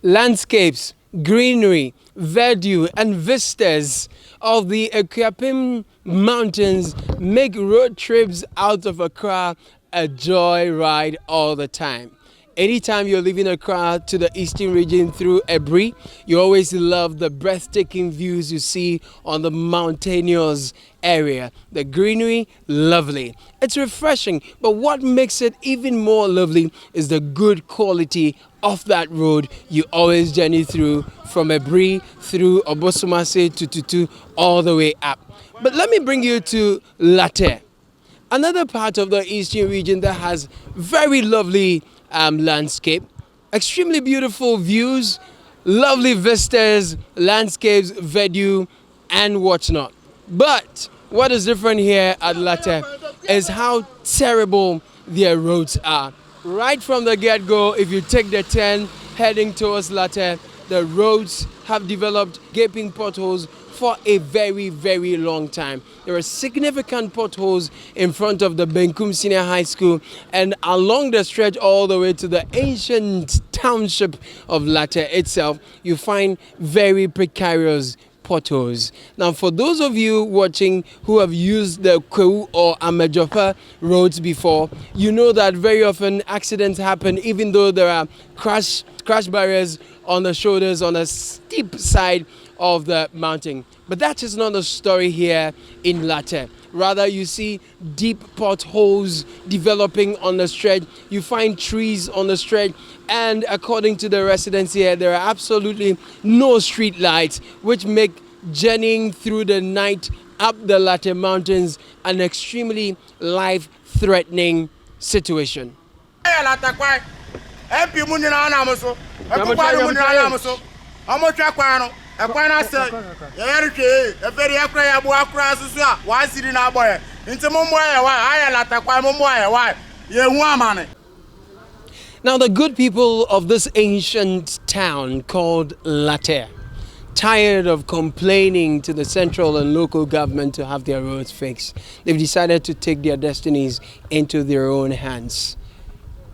Landscapes, greenery, verdure, and vistas of the Equiapim Mountains make road trips out of Accra a joyride all the time. Anytime you're leaving Accra to the eastern region through Ebri, you always love the breathtaking views you see on the mountainous area. The greenery, lovely. It's refreshing, but what makes it even more lovely is the good quality of that road you always journey through from Ebri through Obosumase to Tutu all the way up. But let me bring you to Larteh, another part of the eastern region that has very lovely landscape, extremely beautiful views, lovely vistas, landscapes, verdure, and whatnot. But what is different here at Larteh is how terrible their roads are. Right from the get-go, if you take the turn heading towards Larteh, the roads have developed gaping potholes for a very, very long time. There are significant potholes in front of the Benkum Senior High School and along the stretch all the way to the ancient township of Larteh itself, you find very precarious potholes. Now, for those of you watching who have used the Kwewu or Amejopa roads before, you know that very often accidents happen even though there are crash barriers on the shoulders on a steep side of the mountain. But that is not the story here in Larteh. Rather, you see deep potholes developing on the stretch. You find trees on the stretch. And according to the residents here, there are absolutely no street lights, which make journeying through the night up the Larteh mountains an extremely life-threatening situation. Now, the good people of this ancient town called Larteh, tired of complaining to the central and local government to have their roads fixed, they've decided to take their destinies into their own hands.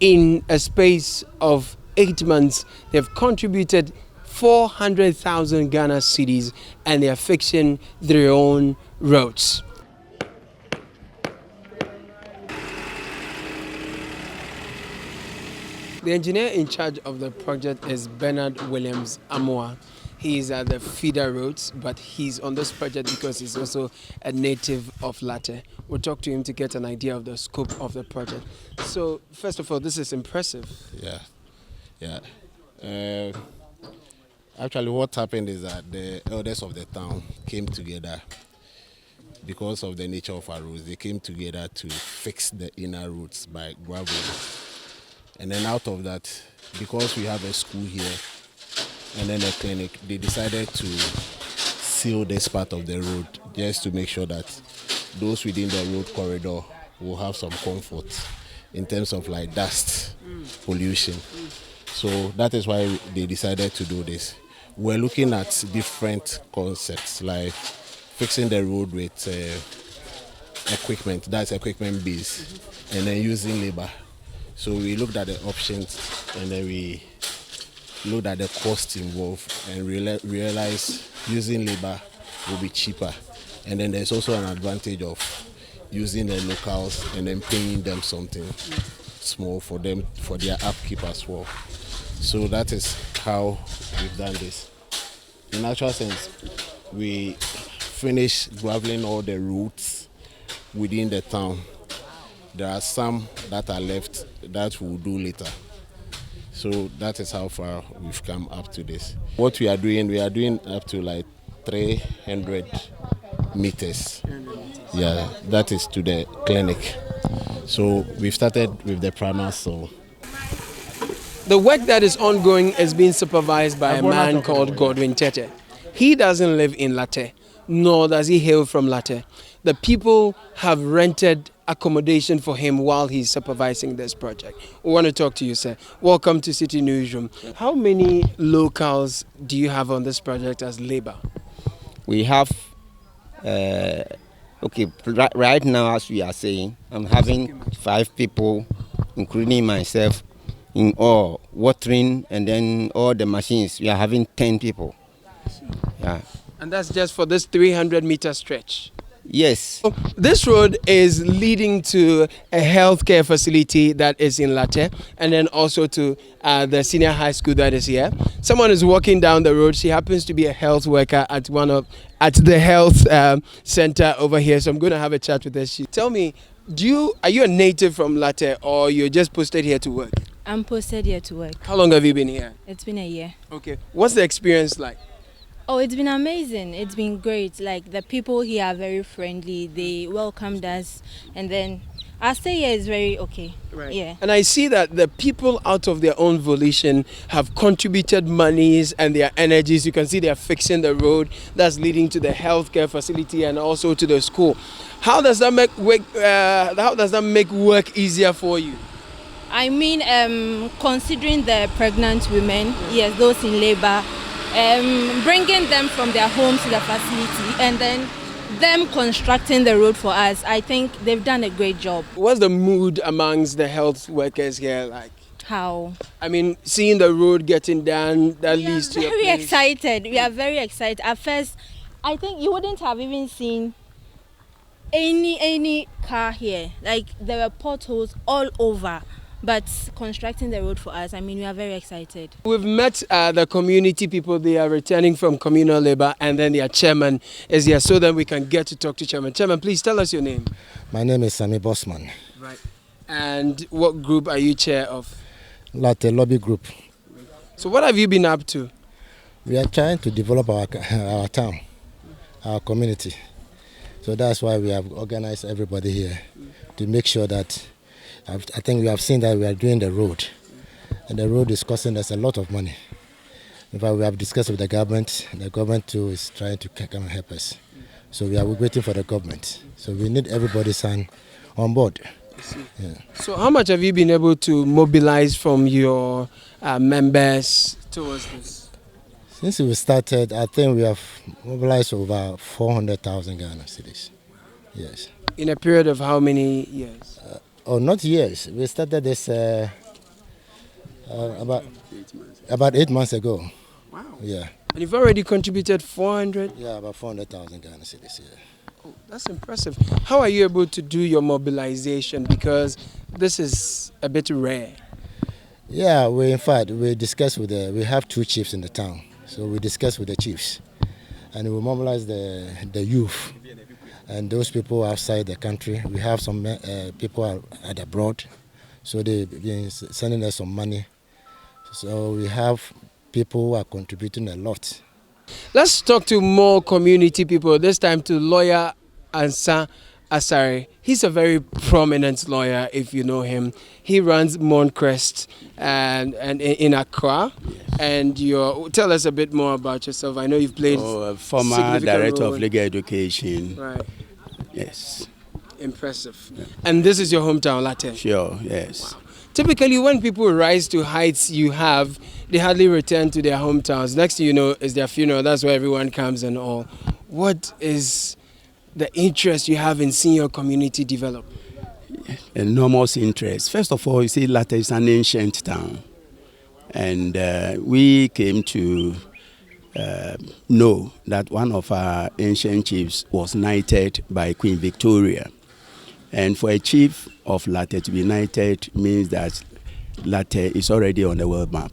In a space of 8 months, they've contributed 400,000 Ghana cedis and they are fixing their own roads. The engineer in charge of the project is Bernard Williams Amoa. He's at the feeder roads, but he's on this project because he's also a native of Larteh. We'll talk to him to get an idea of the scope of the project. So, first of all, this is impressive. Yeah. Actually, what happened is that the elders of the town came together because of the nature of our roads. They came together to fix the inner roads by gravel. And then out of that, because we have a school here and then a clinic, they decided to seal this part of the road just to make sure that those within the road corridor will have some comfort in terms of like dust, pollution. So that is why they decided to do this. We're looking at different concepts like fixing the road with equipment, that's equipment base, and then using labor. So we looked at the options and then we looked at the cost involved and realized using labor will be cheaper. And then there's also an advantage of using the locals and then paying them something small for them for their upkeep as well. So that is how we've done this. In actual sense, we finished graveling all the routes within the town. There are some that are left that we'll do later. So that is how far we've come up to this. What we are doing up to like 300 meters. Yeah, that is to the clinic. So we've started with the primary soil. The work that is ongoing is being supervised by a man called Godwin Tete. He doesn't live in Larteh, nor does he hail from Larteh. The people have rented accommodation for him while he's supervising this project. We want to talk to you, sir. Welcome to Citi Newsroom. How many locals do you have on this project as labor? We have, right now as we are saying, I'm having 5 people, including myself, in all, watering and then all the machines. We are having 10 people. Yeah. And that's just for this 300-meter stretch. Yes. This road is leading to a healthcare facility that is in Larteh, and then also to the senior high school that is here. Someone is walking down the road. She happens to be a health worker at the health center over here. So I'm going to have a chat with her. Tell me, are you a native from Larteh, or you're just posted here to work? I'm posted here to work. How long have you been here? It's been a year. Okay. What's the experience like? Oh, it's been amazing. It's been great. Like, the people here are very friendly. They welcomed us, and then our stay here is very okay. Right. Yeah. And I see that the people, out of their own volition, have contributed monies and their energies. You can see they are fixing the road that's leading to the healthcare facility and also to the school. How does that make work easier for you? I mean, considering the pregnant women, yes, those in labor, bringing them from their homes to the facility, and then them constructing the road for us, I think they've done a great job. What's the mood amongst the health workers here like? How? I mean, seeing the road getting done, that leads to your Very place. excited. We are very excited. At first, I think you wouldn't have even seen any car here. Like, there were potholes all over. But constructing the road for us, I mean, we are very excited. We've met the community people. They are returning from communal labor, and then their chairman is here, so that we can get to talk to chairman. Chairman, please tell us your name. My name is Sami Bosman. Right. And what group are you chair of? Larteh Lobby Group. So what have you been up to? We are trying to develop our town, our community. So that's why we have organized everybody here to make sure that I think we have seen that we are doing the road, and the road is costing us a lot of money. In fact, we have discussed with the government. The government too is trying to come and help us. So we are waiting for the government. So we need everybody's hand on board. Yeah. So how much have you been able to mobilize from your members towards this? Since we started, I think we have mobilized over 400,000 Ghana cedis. Yes. In a period of how many years? Not years. We started this about 8 months ago. Wow. Yeah. And you've already contributed 400? Yeah, about 400,000 Ghana cedis. Yeah. Oh, that's impressive. How are you able to do your mobilization? Because this is a bit rare. Yeah, we discussed we have 2 chiefs in the town. So we discussed with the chiefs, and we mobilize the youth and those people outside the country. We have some people at abroad, so they've been sending us some money. So we have people who are contributing a lot. Let's talk to more community people, this time to lawyer Ansa Asare. He's a very prominent lawyer, if you know him. He runs Moncrest and in Accra. And tell us a bit more about yourself. I know you've played former director role of legal education. Right. Yes. Impressive. Yeah. And this is your hometown, Larteh? Sure, yes. Wow. Typically, when people rise to heights you have, they hardly return to their hometowns. Next thing you know is their funeral. That's where everyone comes and all. What is the interest you have in seeing your community develop? Enormous interest. First of all, you see, Larteh is an ancient town. And we came to know that one of our ancient chiefs was knighted by Queen Victoria. And for a chief of Larteh to be knighted means that Larteh is already on the world map.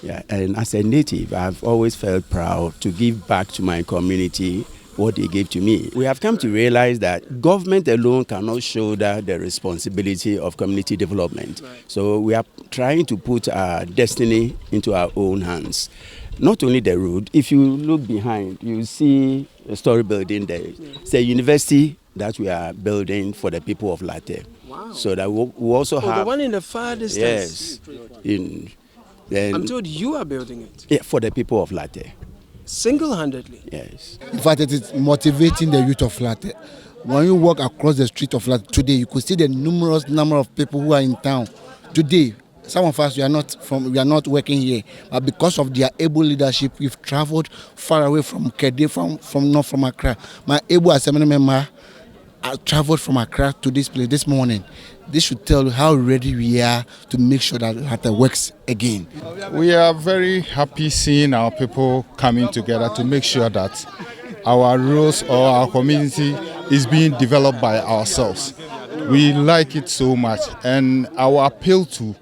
Yeah. And as a native, I've always felt proud to give back to my community what they gave to me. We have come to realize that government alone cannot shoulder the responsibility of community development. Right. So we are trying to put our destiny into our own hands. Not only the road, if you look behind, you see a story building there. Yeah. It's a university that we are building for the people of Larteh. Wow. So that we also have... the one in the far distance? Yes. I'm told you are building it. Yeah, for the people of Larteh. Single-handedly? Yes. In fact, it is motivating the youth of Larteh. When you walk across the street of Larteh today, you could see the numerous number of people who are in town. Today, some of us we are not working here, but because of their able leadership, we've traveled far away from Kede, from Accra. My able assembly member traveled from Accra to this place this morning. This should tell you how ready we are to make sure that Larteh works again. We are very happy seeing our people coming together to make sure that our rules or our community is being developed by ourselves. We like it so much, and our appeal to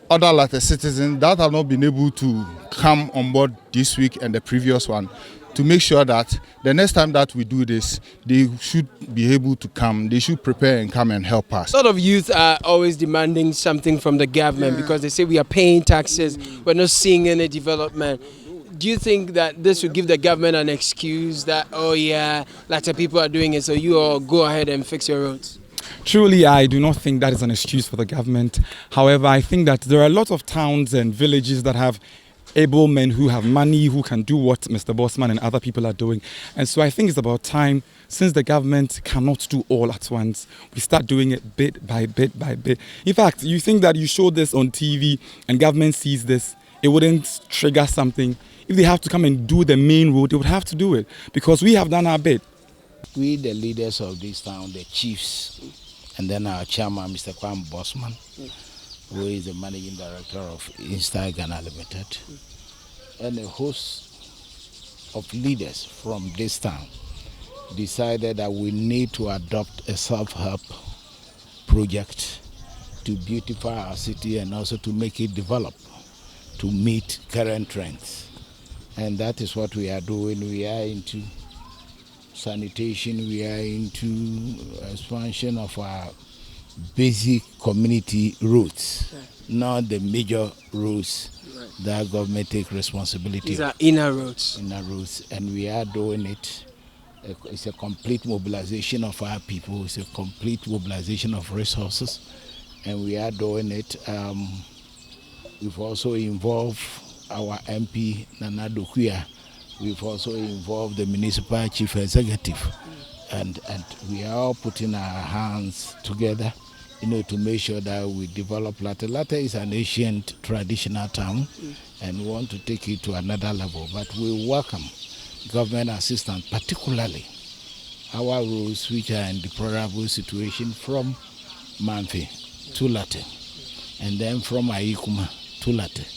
other Larteh citizens that have not been able to come on board this week and the previous one, to make sure that the next time that we do this, they should be able to come, they should prepare and come and help us. A lot of youth are always demanding something from the government because they say we are paying taxes, we're not seeing any development. Do you think that this would give the government an excuse that, oh yeah, lots of people are doing it, so you all go ahead and fix your roads? Truly, I do not think that is an excuse for the government. However, I think that there are a lot of towns and villages that have able men who have money, who can do what Mr. Bossman and other people are doing. And so I think it's about time, since the government cannot do all at once, we start doing it bit by bit by bit. In fact, you think that you show this on TV and government sees this, it wouldn't trigger something. If they have to come and do the main road, they would have to do it because we have done our bit. We, the leaders of this town, the chiefs, and then our chairman, Mr. Kwam Bossman, who is the managing director of Insta Ghana Limited, and a host of leaders from this town decided that we need to adopt a self-help project to beautify our city and also to make it develop, to meet current trends. And that is what we are doing. We are into sanitation, we are into expansion of our basic community roads, not the major roads that government take responsibility. These are inner roads. Inner roads, and we are doing it. It's a complete mobilization of our people. It's a complete mobilization of resources, and we are doing it. We've also involved our MP Nana Dokuya. We've also involved the municipal chief executive, and we are all putting our hands together, to make sure that we develop Larteh. Larteh is an ancient traditional town, and we want to take it to another level. But we welcome government assistance, particularly our roads which are in deplorable situation from Manfi to Larteh, and then from Aikuma to Larteh.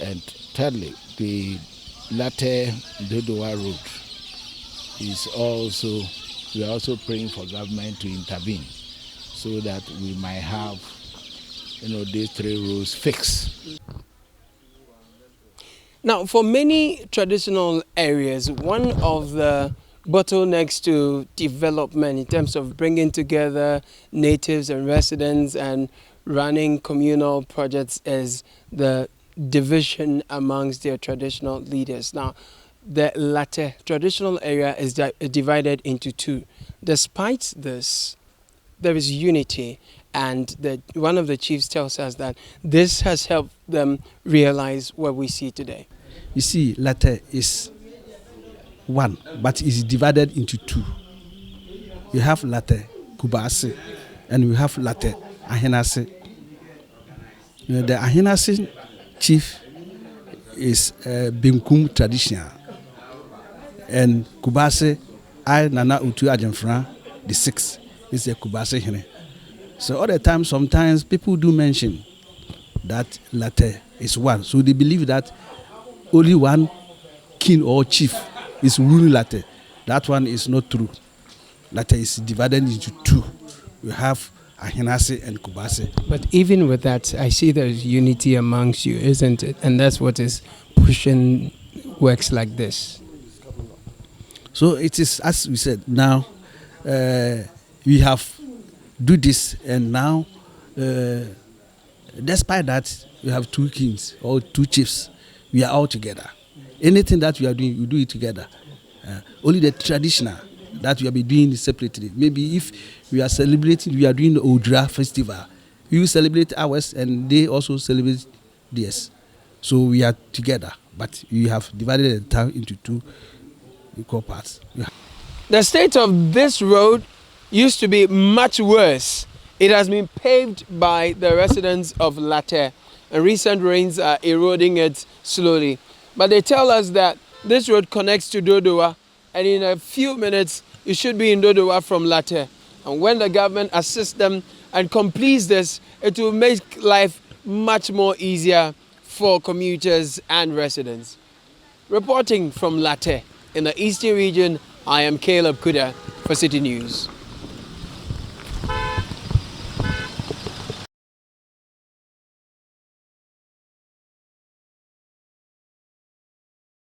And thirdly, the Larteh Dodowa Road is also, we are also praying for government to intervene so that we might have, these three roads fixed. Now, for many traditional areas, one of the bottlenecks to development in terms of bringing together natives and residents and running communal projects is the division amongst their traditional leaders. Now, the Larteh traditional area is divided into two. Despite this, there is unity, and one of the chiefs tells us that this has helped them realize what we see today. You see, Larteh is one, but it's divided into two. You have Larteh Kubase, and we have Larteh Ahenase. The Ahenase chief is Binkum traditional, and Kubase I Nana Utu Ajamfra the 6th is a Kubase Hene. So all the time, sometimes people do mention that Larteh is one, so they believe that only one king or chief is ruling Larteh. That one is not true. Larteh is divided into two. We have Ahenase and Kubase. But even with that, I see there's unity amongst you, isn't it? And that's what is pushing works like this. So it is, as we said, now we have do this, and now despite that, we have two kings or two chiefs. We are all together. Anything that we are doing, we do it together. Only the traditional that we have been doing separately. Maybe if we are celebrating, we are doing the Odra festival. We will celebrate ours, and they also celebrate theirs. So we are together, but we have divided the town into two equal parts. Yeah. The state of this road used to be much worse. It has been paved by the residents of Larteh, and recent rains are eroding it slowly. But they tell us that this road connects to Dodowa, and in a few minutes it should be in Dodowa from Larteh. And when the government assists them and completes this, it will make life much more easier for commuters and residents. Reporting from Larteh in the Eastern region, I am Caleb Kuda for Citi News.